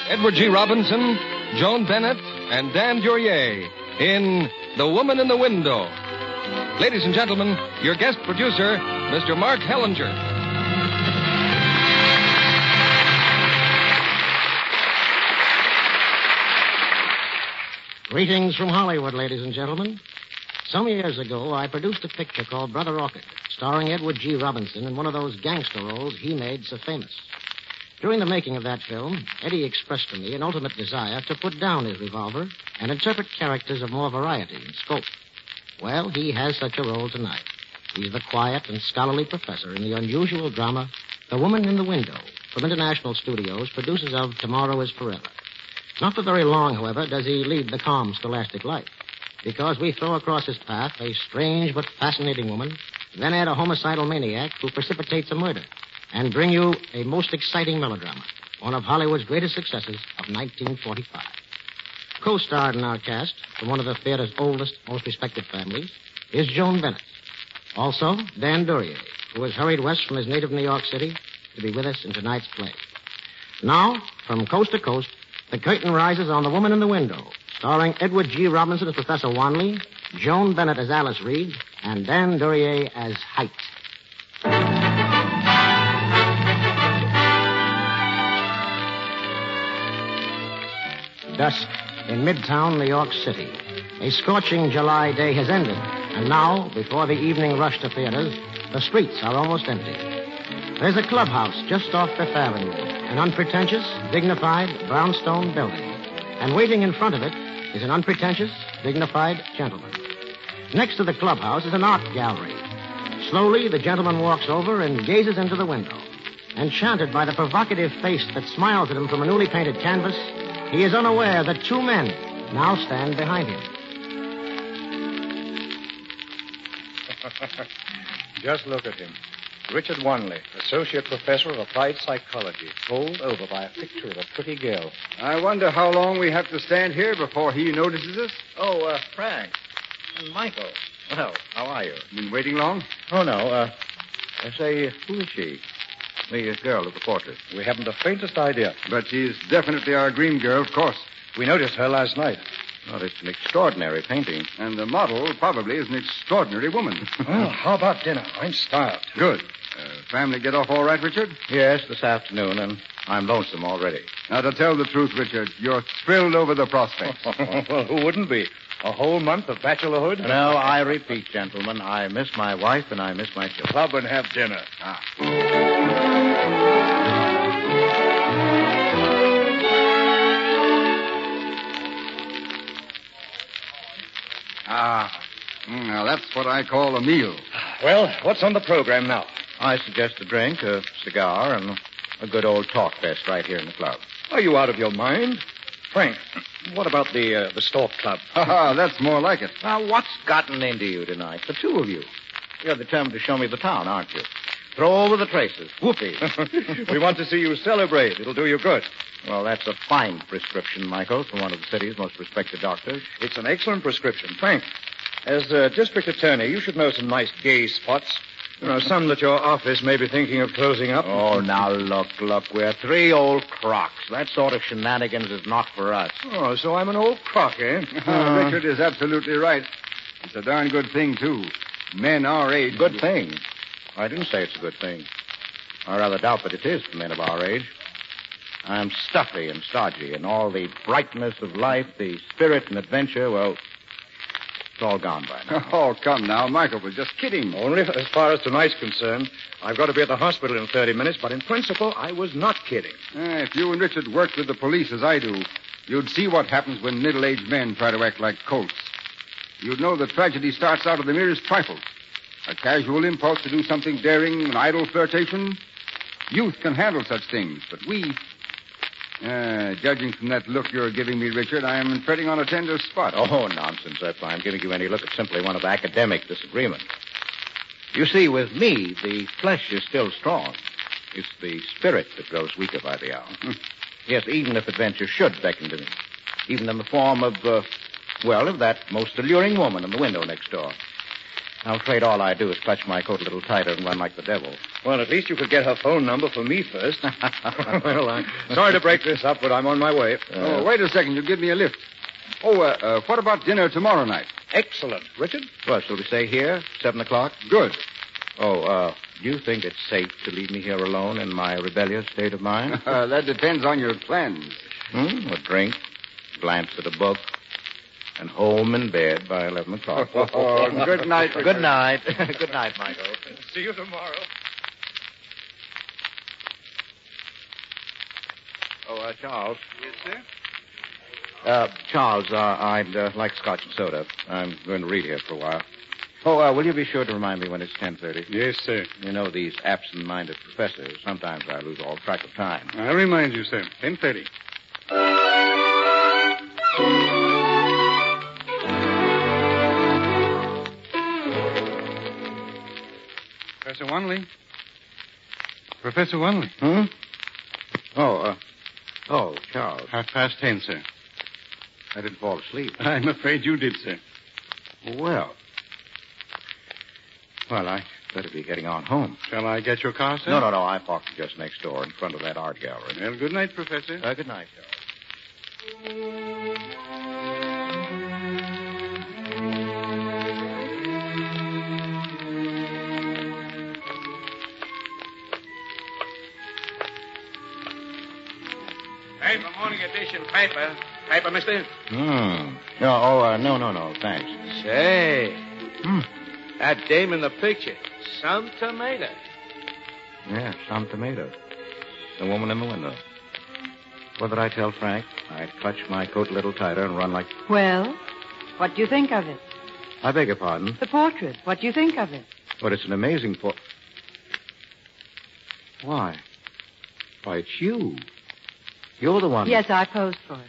Edward G. Robinson, Joan Bennett, and Dan Duryea in The Woman in the Window. Ladies and gentlemen, your guest producer, Mr. Mark Hellinger. Greetings from Hollywood, ladies and gentlemen. Some years ago, I produced a picture called Brother Orchid, starring Edward G. Robinson in one of those gangster roles he made so famous. During the making of that film, Eddie expressed to me an ultimate desire to put down his revolver and interpret characters of more variety and scope. Well, he has such a role tonight. He's the quiet and scholarly professor in the unusual drama, The Woman in the Window, from International Studios, producers of Tomorrow is Forever. Not for very long, however, does he lead the calm, scholastic life, because we throw across his path a strange but fascinating woman, then add a homicidal maniac who precipitates a murder, and bring you a most exciting melodrama, one of Hollywood's greatest successes of 1945. Co-starred in our cast, from one of the theater's oldest, most respected families, is Joan Bennett. Also, Dan Duryea, who has hurried west from his native New York City to be with us in tonight's play. Now, from coast to coast, the curtain rises on The Woman in the Window, starring Edward G. Robinson as Professor Wanley, Joan Bennett as Alice Reed, and Dan Duryea as Height. Dusk in Midtown New York City. A scorching July day has ended, and now, before the evening rush to theaters, the streets are almost empty. There's a clubhouse just off Fifth Avenue, an unpretentious, dignified brownstone building. And waiting in front of it is an unpretentious, dignified gentleman. Next to the clubhouse is an art gallery. Slowly, the gentleman walks over and gazes into the window. Enchanted by the provocative face that smiles at him from a newly painted canvas, he is unaware that two men now stand behind him. Just look at him. Richard Wanley, associate professor of applied psychology, bowled over by a picture of a pretty girl. I wonder how long we have to stand here before he notices us. Oh, Frank. And Michael. Well, how are you? Been waiting long? Oh, no. Say, who is she? The girl of the portrait. We haven't the faintest idea. But she's definitely our dream girl, of course. We noticed her last night. Well, it's an extraordinary painting. And the model probably is an extraordinary woman. Well, how about dinner? I'm starved. Good. Family get off all right, Richard? Yes, this afternoon, and I'm lonesome already. Now, to tell the truth, Richard, you're thrilled over the prospect. Well, who wouldn't be? A whole month of bachelorhood? No, I repeat, gentlemen, I miss my wife and I miss my children. Club and have dinner. Now that's what I call a meal. Well, what's on the program now? I suggest a drink, a cigar, and a good old talk fest right here in the club. Are you out of your mind? Frank, what about the Stork Club? That's more like it. Now, what's gotten into you tonight? The two of you. You're determined to show me the town, aren't you? Throw over the traces. Whoopee. We want to see you celebrate. It'll do you good. Well, that's a fine prescription, Michael, from one of the city's most respected doctors. It's an excellent prescription. Frank, as district attorney, you should know some nice gay spots. You know, some that your office may be thinking of closing up. Oh, now, look. We're three old crocs. That sort of shenanigans is not for us. Oh, so I'm an old crock, eh? Richard is absolutely right. It's a darn good thing, too. Men our age... Good thing? I didn't say it's a good thing. I rather doubt that it is for men of our age. I'm stuffy and stodgy, and all the brightness of life, the spirit and adventure, well, it's all gone by now. Oh, come now. Michael was just kidding. Only as far as tonight's concerned. I've got to be at the hospital in 30 minutes, but in principle, I was not kidding. If you and Richard worked with the police as I do, you'd see what happens when middle-aged men try to act like colts. You'd know the tragedy starts out of the merest trifles. A casual impulse to do something daring, an idle flirtation. Youth can handle such things, but we... judging from that look you're giving me, Richard, I am treading on a tender spot. Oh, nonsense. If I'm giving you any look, it's simply one of academic disagreement. You see, with me, the flesh is still strong. It's the spirit that grows weaker by the hour. Yes, even if adventure should beckon to me. Even in the form of Well, of that most alluring woman in the window next door. I'm afraid all I do is clutch my coat a little tighter and run like the devil. Well, at least you could get her phone number for me first. Well, I'm sorry to break this up, but I'm on my way. Wait a second. You give me a lift. What about dinner tomorrow night? Excellent. Richard? Well, shall we say here, 7 o'clock? Good. Do you think it's safe to leave me here alone in my rebellious state of mind? That depends on your plans. A drink, glance at a book, and home in bed by 11 o'clock. Good night. Good night. Good night, Michael. See you tomorrow. Charles. Yes, sir? Charles, I'd like scotch and soda. I'm going to read here for a while. Will you be sure to remind me when it's 10:30? Yes, sir. You know, these absent-minded professors, sometimes I lose all track of time. I'll remind you, sir. 10:30. Professor Wanley? Professor Wanley? Charles. 10:30, sir. I didn't fall asleep. I'm afraid you did, sir. Well, I better be getting on home. Shall I get your car, sir? No. I parked just next door in front of that art gallery. Well, good night, Professor. Good night, Charles. Paper, morning edition paper. Paper, mister? No, thanks. Say, that dame in the picture, some tomato. Yeah, some tomatoes. The woman in the window. What did I tell Frank? I'd clutch my coat a little tighter and run like... Well, what do you think of it? I beg your pardon? The portrait. What do you think of it? But it's an amazing Why, it's you. You're the one... Yes, I posed for it.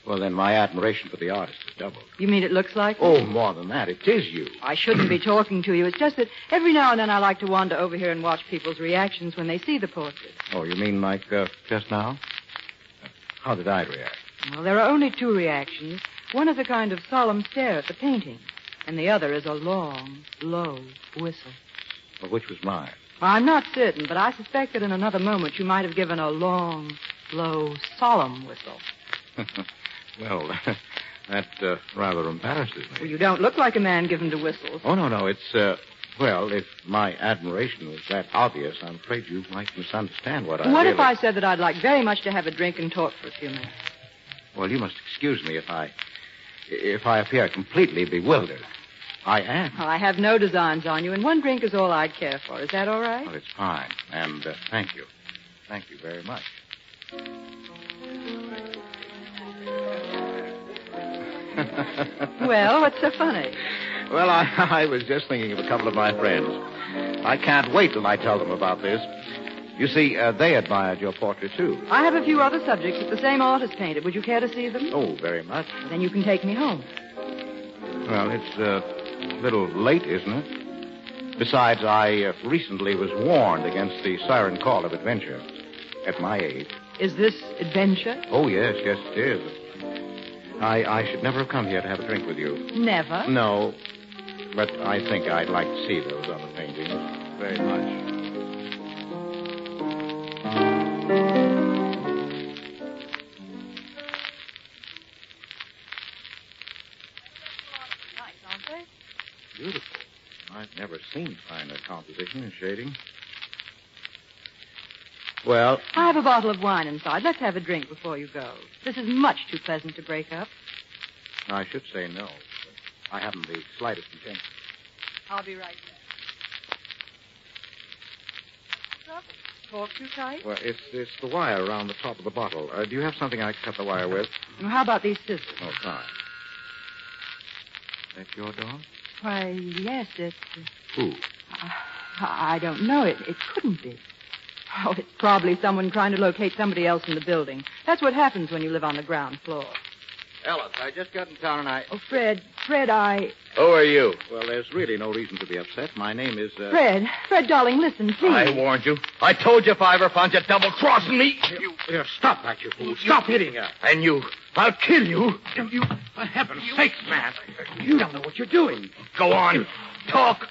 Well, then my admiration for the artist is doubled. You mean it looks like Oh, me? more than that. It is you. I shouldn't be talking to you. It's just that every now and then I like to wander over here and watch people's reactions when they see the portrait. Oh, you mean like just now? How did I react? Well, there are only two reactions. One is a kind of solemn stare at the painting, and the other is a long, low whistle. Well, which was mine? I'm not certain, but I suspect that in another moment you might have given a long, low, solemn whistle. Well, that rather embarrasses me. Well, you don't look like a man given to whistles. Oh, no. It's, well, if my admiration was that obvious, I'm afraid you might misunderstand what I What really... if I said that I'd like very much to have a drink and talk for a few minutes? Well, you must excuse me if I appear completely bewildered. I am. Well, I have no designs on you, and one drink is all I'd care for. Is that all right? Well, it's fine. And thank you. Thank you very much. Well, what's so funny? Well, I was just thinking of a couple of my friends. I can't wait till I tell them about this. You see, they admired your portrait, too. I have a few other subjects that the same artist painted. Would you care to see them? Oh, very much. Then you can take me home. Well, it's a little late, isn't it? Besides, I recently was warned against the siren call of adventure at my age. Is this adventure? Oh, yes, it is. I should never have come here to have a drink with you. Never? No, but I think I'd like to see those other paintings very much. Nice, aren't they? Beautiful. I've never seen finer composition and shading. Well, I have a bottle of wine inside. Let's have a drink before you go. This is much too pleasant to break up. I should say no, but I haven't the slightest intention. I'll be right back. Talk too tight? Well, it's the wire around the top of the bottle. Do you have something I can cut the wire with? Well, how about these scissors? Oh, fine. That your dog? Why, yes, it's... Who? I don't know. It couldn't be. Oh, it's probably someone trying to locate somebody else in the building. That's what happens when you live on the ground floor. Alice, I just got in town and I... Oh, Fred, I... Who are you? Well, there's really no reason to be upset. My name is, Fred, darling, listen, please. I warned you. I told you if I ever found you double-crossing me. Stop that, you fool. Stop hitting her. And you. I'll kill you. You, for heaven's sakes, man. You don't know what you're doing. Go on. Talk.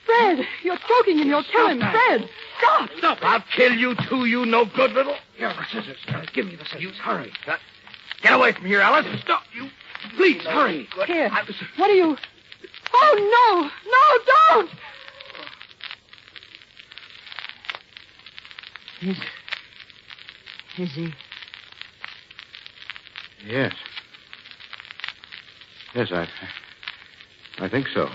Fred, you're choking and you'll kill him. Fred, stop. Stop. I'll kill you, too, you no good little... Here are the scissors. Give me the scissors. Hurry. Get away from here, Alice. Stop. You, please, hurry. Here, what are you... Oh, no, don't. Is he... Yes. Yes, I think so.